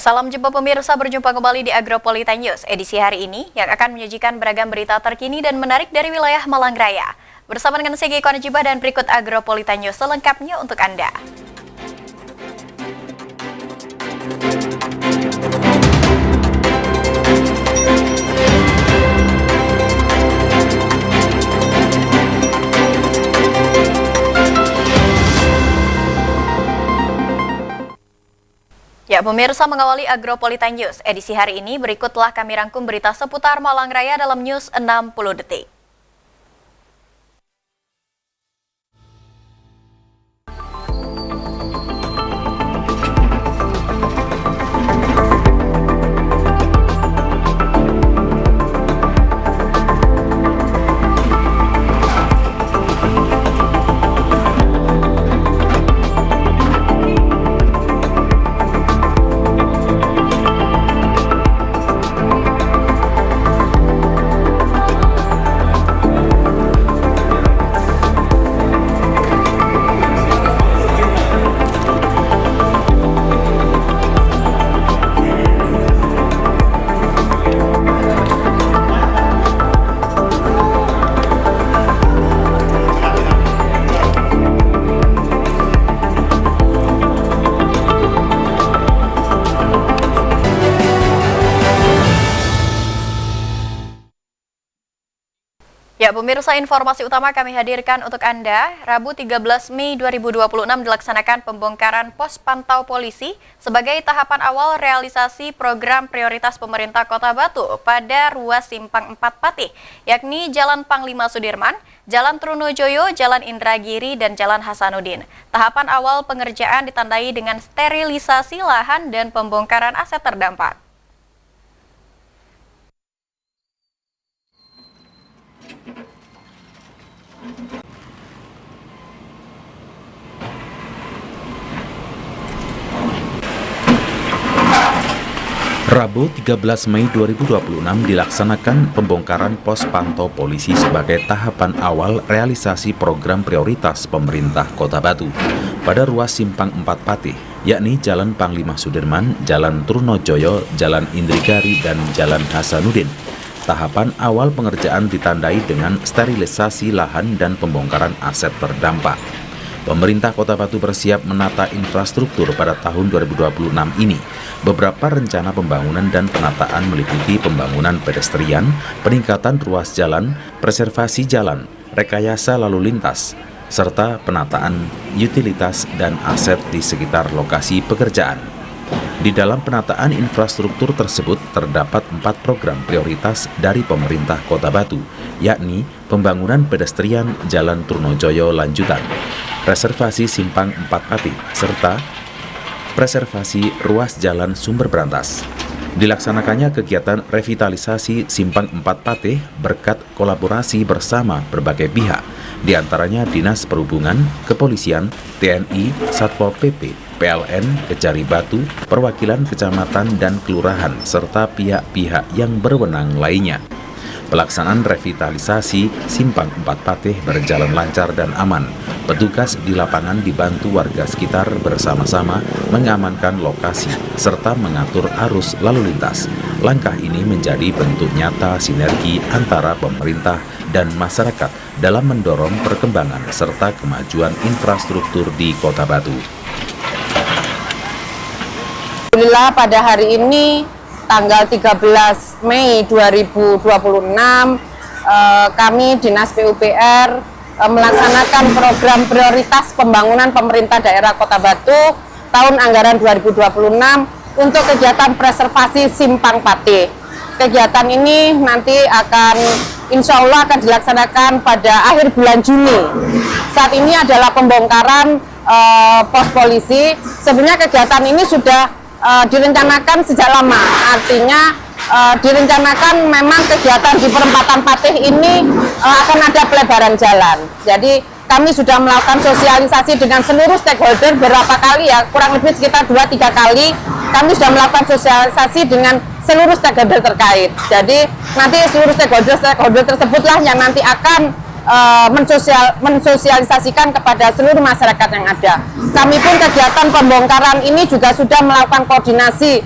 Salam jumpa pemirsa, berjumpa kembali di Agropolitan News edisi hari ini yang akan menyajikan beragam berita terkini dan menarik dari wilayah Malang Raya. Bersama dengan saya Eko Najibah dan berikut Agropolitan News selengkapnya untuk Anda. Ya, pemirsa, mengawali Agropolitan News edisi hari ini, berikutlah kami rangkum berita seputar Malang Raya dalam News 60 Detik. Ya, pemirsa, informasi utama kami hadirkan untuk Anda. Rabu 13 Mei 2026 dilaksanakan pembongkaran pos pantau polisi sebagai tahapan awal realisasi program prioritas pemerintah Kota Batu pada ruas Simpang 4 Patih, yakni Jalan Panglima Sudirman, Jalan Trunojoyo, Jalan Indragiri, dan Jalan Hasanuddin. Tahapan awal pengerjaan ditandai dengan sterilisasi lahan dan pembongkaran aset terdampak. Rabu 13 Mei 2026 dilaksanakan pembongkaran pos pantau polisi sebagai tahapan awal realisasi program prioritas pemerintah Kota Batu pada ruas Simpang 4 Patih, yakni Jalan Panglima Sudirman, Jalan Trunojoyo, Jalan Indragiri, dan Jalan Hasanuddin. Tahapan awal pengerjaan ditandai dengan sterilisasi lahan dan pembongkaran aset terdampak. Pemerintah Kota Batu bersiap menata infrastruktur pada tahun 2026 ini. Beberapa rencana pembangunan dan penataan meliputi pembangunan pedestrian, peningkatan ruas jalan, preservasi jalan, rekayasa lalu lintas, serta penataan utilitas dan aset di sekitar lokasi pekerjaan. Di dalam penataan infrastruktur tersebut terdapat 4 program prioritas dari pemerintah Kota Batu, yakni pembangunan pedestrian Jalan Trunojoyo lanjutan, reservasi Simpang 4 Patih, serta preservasi ruas jalan Sumber Brantas. Dilaksanakannya kegiatan revitalisasi Simpang 4 Patih berkat kolaborasi bersama berbagai pihak, diantaranya Dinas Perhubungan, Kepolisian, TNI, Satpol PP, PLN, Kejari Batu, perwakilan kecamatan dan kelurahan, serta pihak-pihak yang berwenang lainnya. Pelaksanaan revitalisasi Simpang 4 Patih berjalan lancar dan aman. Petugas di lapangan dibantu warga sekitar bersama-sama mengamankan lokasi serta mengatur arus lalu lintas. Langkah ini menjadi bentuk nyata sinergi antara pemerintah dan masyarakat dalam mendorong perkembangan serta kemajuan infrastruktur di Kota Batu. Alhamdulillah pada hari ini tanggal 13 Mei 2026 kami Dinas PUPR melaksanakan program prioritas pembangunan pemerintah daerah Kota Batu tahun anggaran 2026 untuk kegiatan preservasi Simpang Patih. Kegiatan ini nanti insya Allah akan dilaksanakan pada akhir bulan Juni. Saat ini adalah pembongkaran pos polisi. Sebenarnya kegiatan ini sudah direncanakan sejak lama, artinya direncanakan memang kegiatan di perempatan Patih ini akan ada pelebaran jalan. Jadi kami sudah melakukan sosialisasi dengan seluruh stakeholder beberapa kali, ya kurang lebih sekitar 2-3 kali kami sudah melakukan sosialisasi dengan seluruh stakeholder terkait. Jadi nanti seluruh stakeholder tersebutlah yang nanti akan mensosialisasikan kepada seluruh masyarakat yang ada. Kami pun kegiatan pembongkaran ini juga sudah melakukan koordinasi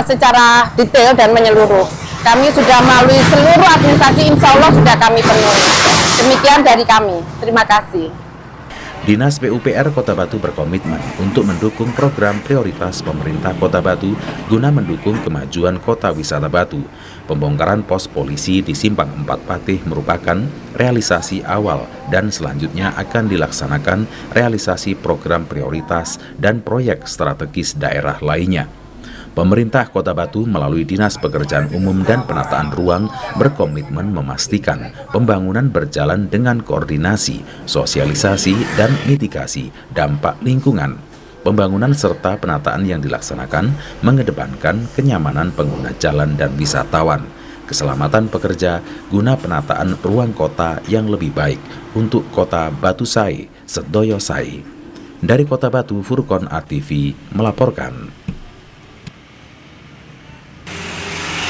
secara detail dan menyeluruh. Kami sudah melalui seluruh administrasi, insya Allah sudah kami penuhi. Demikian dari kami. Terima kasih. Dinas PUPR Kota Batu berkomitmen untuk mendukung program prioritas pemerintah Kota Batu guna mendukung kemajuan Kota Wisata Batu. Pembongkaran pos polisi di Simpang 4 Patih merupakan realisasi awal dan selanjutnya akan dilaksanakan realisasi program prioritas dan proyek strategis daerah lainnya. Pemerintah Kota Batu melalui Dinas Pekerjaan Umum dan Penataan Ruang berkomitmen memastikan pembangunan berjalan dengan koordinasi, sosialisasi, dan mitigasi dampak lingkungan. Pembangunan serta penataan yang dilaksanakan mengedepankan kenyamanan pengguna jalan dan wisatawan, keselamatan pekerja guna penataan ruang kota yang lebih baik untuk Kota Batu Sai, Sedoyo Sai. Dari Kota Batu, Furqon ATV melaporkan.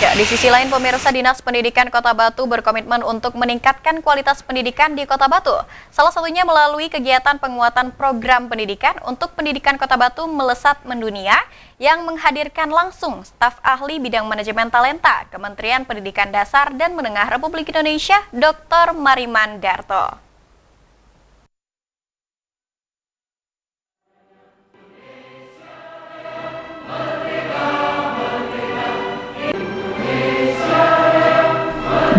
Ya, di sisi lain pemirsa, Dinas Pendidikan Kota Batu berkomitmen untuk meningkatkan kualitas pendidikan di Kota Batu. Salah satunya melalui kegiatan penguatan program pendidikan untuk pendidikan Kota Batu melesat mendunia yang menghadirkan langsung staf ahli bidang manajemen talenta Kementerian Pendidikan Dasar dan Menengah Republik Indonesia, Dr. Mariman Darto.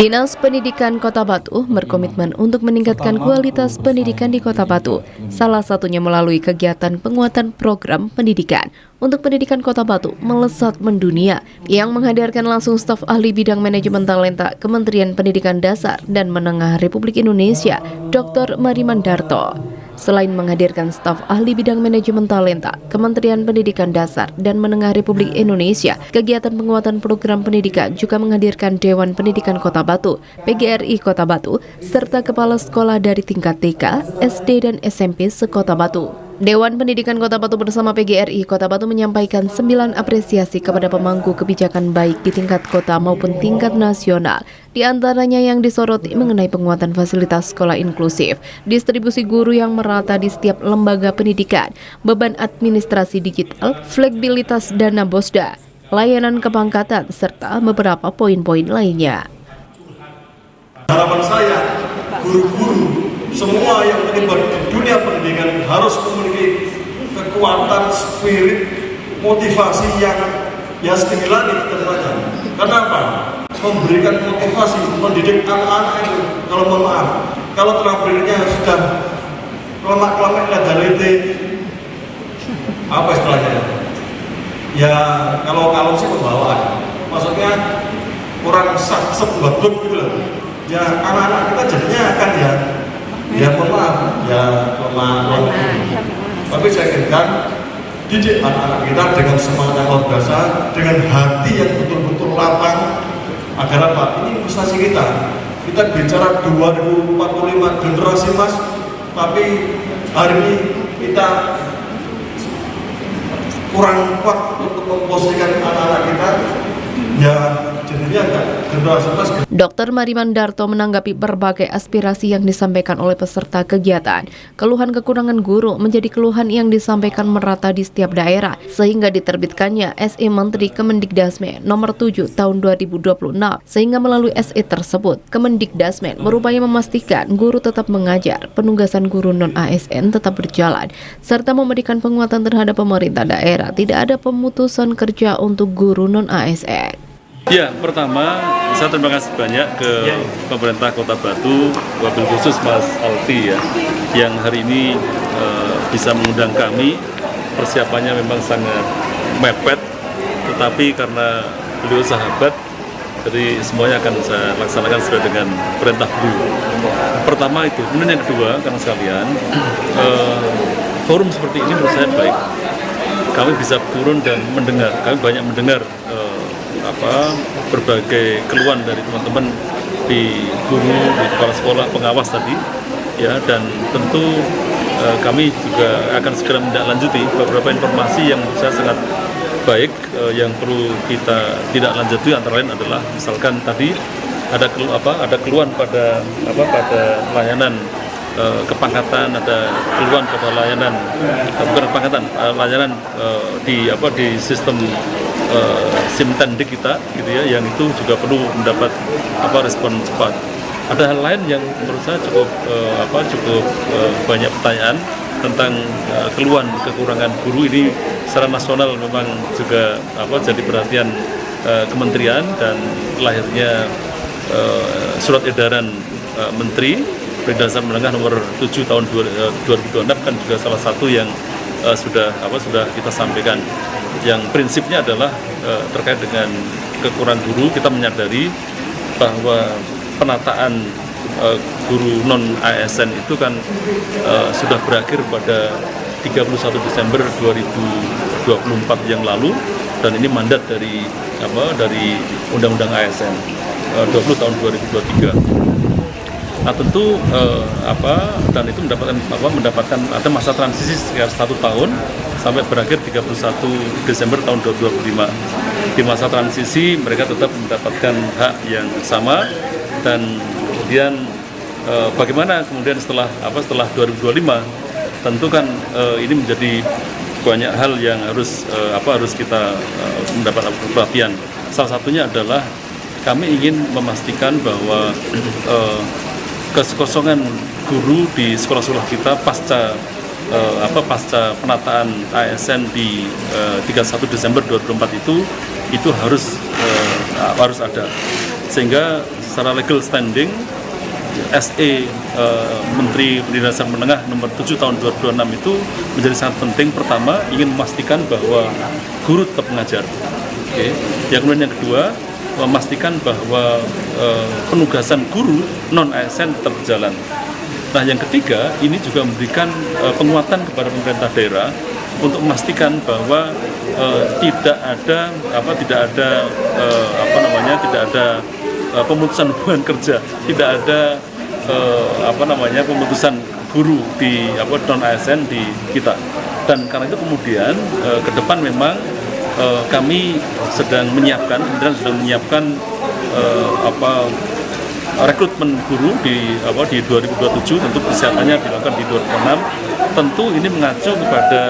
Dinas Pendidikan Kota Batu berkomitmen untuk meningkatkan kualitas pendidikan di Kota Batu, salah satunya melalui kegiatan penguatan program pendidikan untuk pendidikan Kota Batu melesat mendunia yang menghadirkan langsung staf ahli bidang manajemen talenta Kementerian Pendidikan Dasar dan Menengah Republik Indonesia, Dr. Mariman Darto. Selain menghadirkan staf ahli bidang manajemen talenta Kementerian Pendidikan Dasar dan Menengah Republik Indonesia, kegiatan penguatan program pendidikan juga menghadirkan Dewan Pendidikan Kota Batu, PGRI Kota Batu, serta kepala sekolah dari tingkat TK, SD, dan SMP se-Kota Batu. Dewan Pendidikan Kota Batu bersama PGRI Kota Batu menyampaikan 9 apresiasi kepada pemangku kebijakan baik di tingkat kota maupun tingkat nasional. Di antaranya yang disoroti mengenai penguatan fasilitas sekolah inklusif, distribusi guru yang merata di setiap lembaga pendidikan, beban administrasi digital, fleksibilitas dana BOSDA, layanan kepangkatan, serta beberapa poin-poin lainnya. Harapan saya, guru-guru semua yang terlibat di dunia pendidikan harus memiliki kekuatan, spirit, motivasi yang setinggi langit tentunya. Kenapa? Memberikan motivasi, mendidik anak-anak itu. Kalau mohon maaf, kalau telah pendidikannya sudah lemak-lemak legalite, apa istilahnya? Ya kalau sih pembawaan, maksudnya kurang sebebut gitu loh. Ya anak-anak kita jadinya akan mohon maaf, lemah. Tapi saya inginkan didik anak-anak kita dengan semangat yang luar biasa, dengan hati yang betul-betul lapang, agar apa? Ini investasi kita. Kita bicara 2045 generasi emas, tapi hari ini kita kurang kuat untuk memposisikan anak-anak kita. Ya, jadinya generasi emas. Dr. Mariman Darto menanggapi berbagai aspirasi yang disampaikan oleh peserta kegiatan. Keluhan kekurangan guru menjadi keluhan yang disampaikan merata di setiap daerah, sehingga diterbitkannya SE Menteri Kemendikdasmen nomor 7 tahun 2026. Sehingga melalui SE tersebut, Kemendikdasmen berupaya memastikan guru tetap mengajar, penugasan guru non-ASN tetap berjalan, serta memberikan penguatan terhadap pemerintah daerah. Tidak ada pemutusan kerja untuk guru non-ASN. Ya, pertama saya terima kasih banyak ke pemerintah Kota Batu, wabil khusus Mas Alfi ya, yang hari ini bisa mengundang kami. Persiapannya memang sangat mepet, tetapi karena beliau sahabat, jadi semuanya akan saya laksanakan sesuai dengan perintah beliau. Pertama itu, kemudian yang kedua, karena sekalian, forum seperti ini menurut saya baik. Kami bisa turun dan mendengar, kami banyak mendengar berbagai keluhan dari teman-teman di guru, di kepala sekolah, pengawas tadi, ya, dan tentu kami juga akan segera menindaklanjuti beberapa informasi yang menurut saya sangat baik yang perlu kita tidak lanjuti, antara lain adalah misalkan tadi ada keluhan pada layanan kepangkatan, ada keluhan pada layanan bukan kepangkatan, layanan di sistem simtendik kita gitu ya, yang itu juga perlu mendapat respon cepat. Ada hal lain yang menurut saya cukup banyak pertanyaan tentang keluhan kekurangan guru ini secara nasional, memang juga jadi perhatian kementerian, dan lahirnya surat edaran Menteri Pendidikan Menengah nomor 7 tahun 2026 kan juga salah satu yang sudah kita sampaikan, yang prinsipnya adalah terkait dengan kekurangan guru. Kita menyadari bahwa penataan guru non ASN itu kan sudah berakhir pada 31 Desember 2024 yang lalu, dan ini mandat dari Undang-Undang ASN 20 tahun 2023. Nah tentu dan itu mendapatkan ada masa transisi sekitar 1 tahun sampai berakhir 31 Desember tahun 2025. Di masa transisi mereka tetap mendapatkan hak yang sama, dan kemudian bagaimana kemudian setelah 2025, tentu kan ini menjadi banyak hal yang harus kita mendapat perhatian. Salah satunya adalah kami ingin memastikan bahwa kekosongan guru di sekolah-sekolah kita pasca penataan ASN di 31 Desember 2024 itu harus ada, sehingga secara legal standing SE Menteri Pendidikan Menengah nomor 7 tahun 2026 itu menjadi sangat penting. Pertama, ingin memastikan bahwa guru tetap mengajar. Yang kemudian yang kedua, memastikan bahwa penugasan guru non ASN tetap berjalan. Nah, yang ketiga, ini juga memberikan penguatan kepada pemerintah daerah untuk memastikan bahwa tidak ada pemutusan hubungan kerja, tidak ada pemutusan guru di non ASN di kita. Dan karena itu kemudian ke depan memang kami sedang menyiapkan, kemudian sedang menyiapkan rekrutmen guru di 2027, tentu persiapannya dilakukan di 2026. Tentu ini mengacu kepada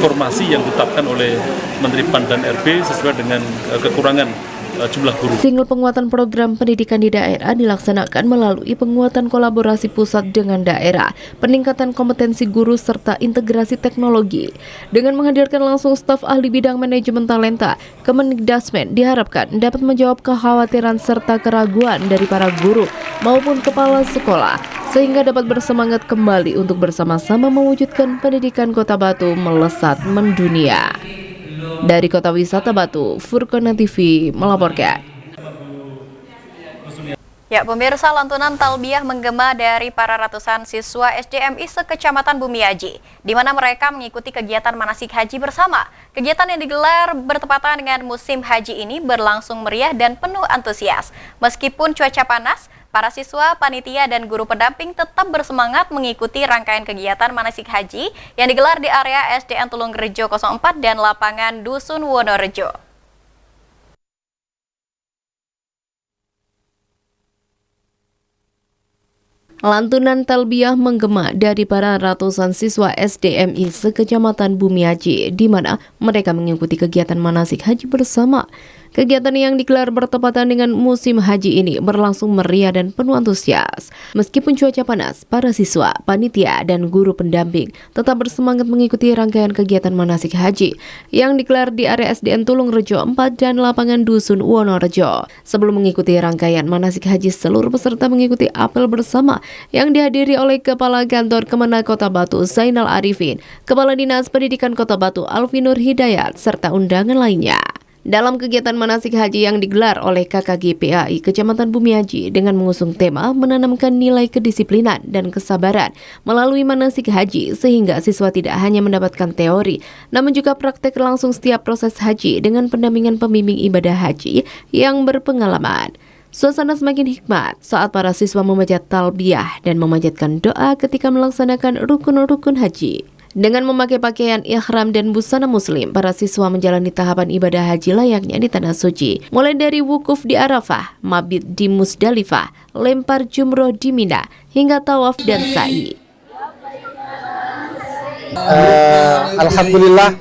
formasi yang ditetapkan oleh Menteri PAN dan RB sesuai dengan kekurangan jumlah guru. Single penguatan program pendidikan di daerah dilaksanakan melalui penguatan kolaborasi pusat dengan daerah, peningkatan kompetensi guru serta integrasi teknologi. Dengan menghadirkan langsung staf ahli bidang manajemen talenta, Kemendikbudristek diharapkan dapat menjawab kekhawatiran serta keraguan dari para guru maupun kepala sekolah, sehingga dapat bersemangat kembali untuk bersama-sama mewujudkan pendidikan Kota Batu melesat mendunia. Dari Kota Wisata Batu, Furqana TV melaporkan. Ya, pemirsa, lantunan talbiyah menggema dari para ratusan siswa SDMI sekecamatan Bumiaji, di mana mereka mengikuti kegiatan manasik haji bersama. Kegiatan yang digelar bertepatan dengan musim haji ini berlangsung meriah dan penuh antusias. Meskipun cuaca panas, para siswa, panitia, dan guru pendamping tetap bersemangat mengikuti rangkaian kegiatan manasik haji yang digelar di area SDN Tulungrejo 04 dan lapangan Dusun Wonorejo. Lantunan talbiyah menggema dari para ratusan siswa SDMI sekecamatan Bumiaji, di mana mereka mengikuti kegiatan manasik haji bersama. Kegiatan yang digelar bertepatan dengan musim haji ini berlangsung meriah dan penuh antusias. Meskipun cuaca panas, para siswa, panitia, dan guru pendamping tetap bersemangat mengikuti rangkaian kegiatan manasik haji yang digelar di area SDN Tulungrejo 4 dan lapangan Dusun Wonorejo. Sebelum mengikuti rangkaian manasik haji, seluruh peserta mengikuti apel bersama yang dihadiri oleh Kepala Kantor Kemenak Kota Batu Zainal Arifin, Kepala Dinas Pendidikan Kota Batu Alvinur Hidayat, serta undangan lainnya. Dalam kegiatan manasik haji yang digelar oleh KKG PAI Kecamatan Bumiaji dengan mengusung tema menanamkan nilai kedisiplinan dan kesabaran melalui manasik haji, sehingga siswa tidak hanya mendapatkan teori, namun juga praktek langsung setiap proses haji dengan pendampingan pembimbing ibadah haji yang berpengalaman. Suasana semakin hikmat saat para siswa membaca talbiyah dan memanjatkan doa ketika melaksanakan rukun-rukun haji. Dengan memakai pakaian ihram dan busana muslim, para siswa menjalani tahapan ibadah haji layaknya di Tanah Suci. Mulai dari wukuf di Arafah, mabit di Musdalifah, lempar jumroh di Mina, hingga tawaf dan sa'i. Alhamdulillah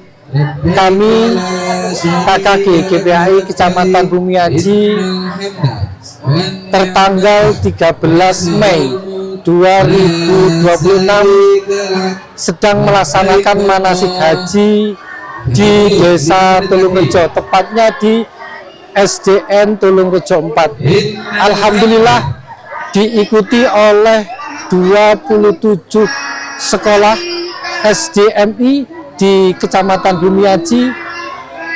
kami KKG GPAI Kecamatan Bumiaji tertanggal 13 Mei 2026 sedang melaksanakan manasik haji di Desa Tulungrejo, tepatnya di SDN Tulungrejo 4. Alhamdulillah diikuti oleh 27 sekolah SDMI di Kecamatan Bumiaji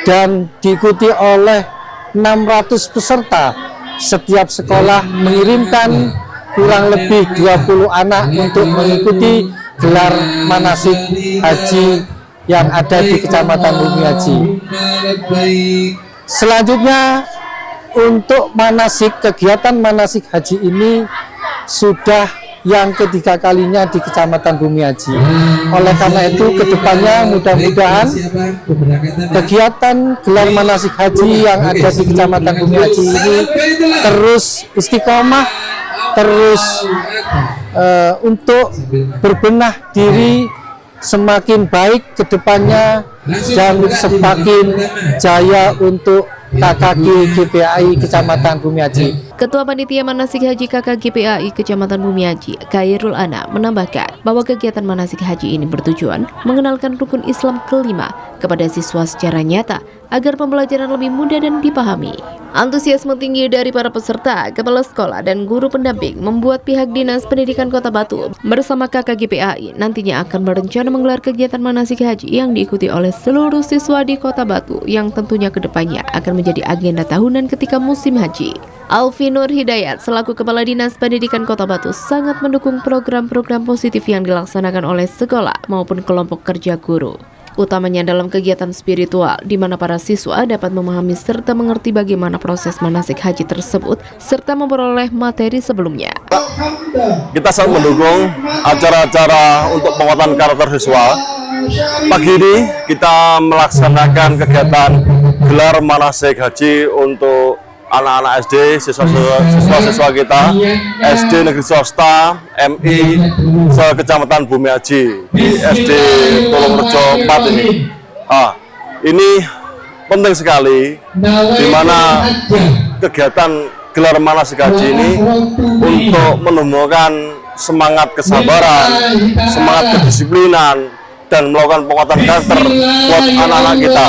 dan diikuti oleh 600 peserta. Setiap sekolah mengirimkan kurang lebih 20 anak untuk mengikuti gelar manasik haji yang ada di Kecamatan Bumiaji. Selanjutnya untuk kegiatan manasik haji ini sudah yang ketiga kalinya di Kecamatan Bumiaji. Oleh karena itu kedepannya mudah-mudahan kegiatan gelar manasik haji yang ada di Kecamatan Bumiaji ini terus istiqomah, terus untuk berbenah diri semakin baik ke depannya dan semakin jaya untuk KKG GPAI Kecamatan Bumiaji. Ketua Panitia Manasik Haji KKG GPAI Kecamatan Bumiaji, Khairul Ana, menambahkan bahwa kegiatan manasik haji ini bertujuan mengenalkan rukun Islam kelima kepada siswa secara nyata agar pembelajaran lebih mudah dan dipahami. Antusiasme tinggi dari para peserta, kepala sekolah, dan guru pendamping membuat pihak Dinas Pendidikan Kota Batu bersama KKG GPAI nantinya akan berencana menggelar kegiatan manasik haji yang diikuti oleh seluruh siswa di Kota Batu yang tentunya kedepannya akan menjadi agenda tahunan ketika musim haji. Alfi Nur Hidayat selaku Kepala Dinas Pendidikan Kota Batu sangat mendukung program-program positif yang dilaksanakan oleh sekolah maupun kelompok kerja guru, utamanya dalam kegiatan spiritual di mana para siswa dapat memahami serta mengerti bagaimana proses manasik haji tersebut serta memperoleh materi sebelumnya. Kita sangat mendukung acara-acara untuk penguatan karakter siswa. Pagi ini kita melaksanakan kegiatan gelar manasik haji untuk anak-anak SD, siswa-siswa kita, SD Negeri Swasta, MI, se-Kecamatan Bumiaji, di SD Tulungrejo 4 ini. Ini penting sekali, di mana kegiatan gelar manasik haji ini untuk menumbuhkan semangat kesabaran, semangat kedisiplinan, dan melakukan penguatan karakter buat anak-anak kita.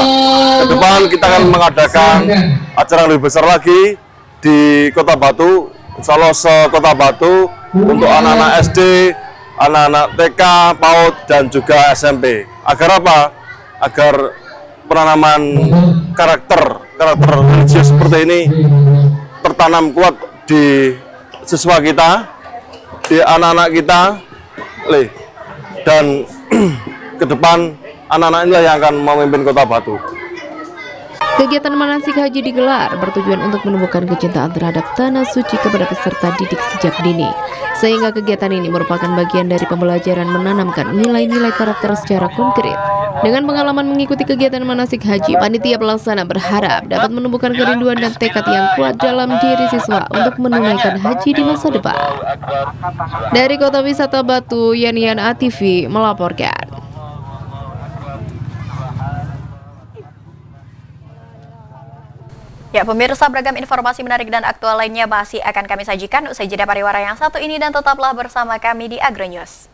Ke depan kita akan mengadakan acara yang lebih besar lagi di Kota Batu, insya Allah se-Kota Batu, untuk anak-anak SD, anak-anak TK, PAUD, dan juga SMP. Agar apa? Agar penanaman karakter religius seperti ini tertanam kuat di siswa kita, di anak-anak kita, dan ke depan anak-anak inilah yang akan memimpin Kota Batu. Kegiatan manasik haji digelar bertujuan untuk menumbuhkan kecintaan terhadap tanah suci kepada peserta didik sejak dini, sehingga kegiatan ini merupakan bagian dari pembelajaran menanamkan nilai-nilai karakter secara konkret. Dengan pengalaman mengikuti kegiatan manasik haji, panitia pelaksana berharap dapat menumbuhkan kerinduan dan tekad yang kuat dalam diri siswa untuk menunaikan haji di masa depan. Dari Kota Wisata Batu, Yanian ATV melaporkan. Ya, pemirsa, beragam informasi menarik dan aktual lainnya masih akan kami sajikan usai jeda pariwara yang satu ini, dan tetaplah bersama kami di Agronews.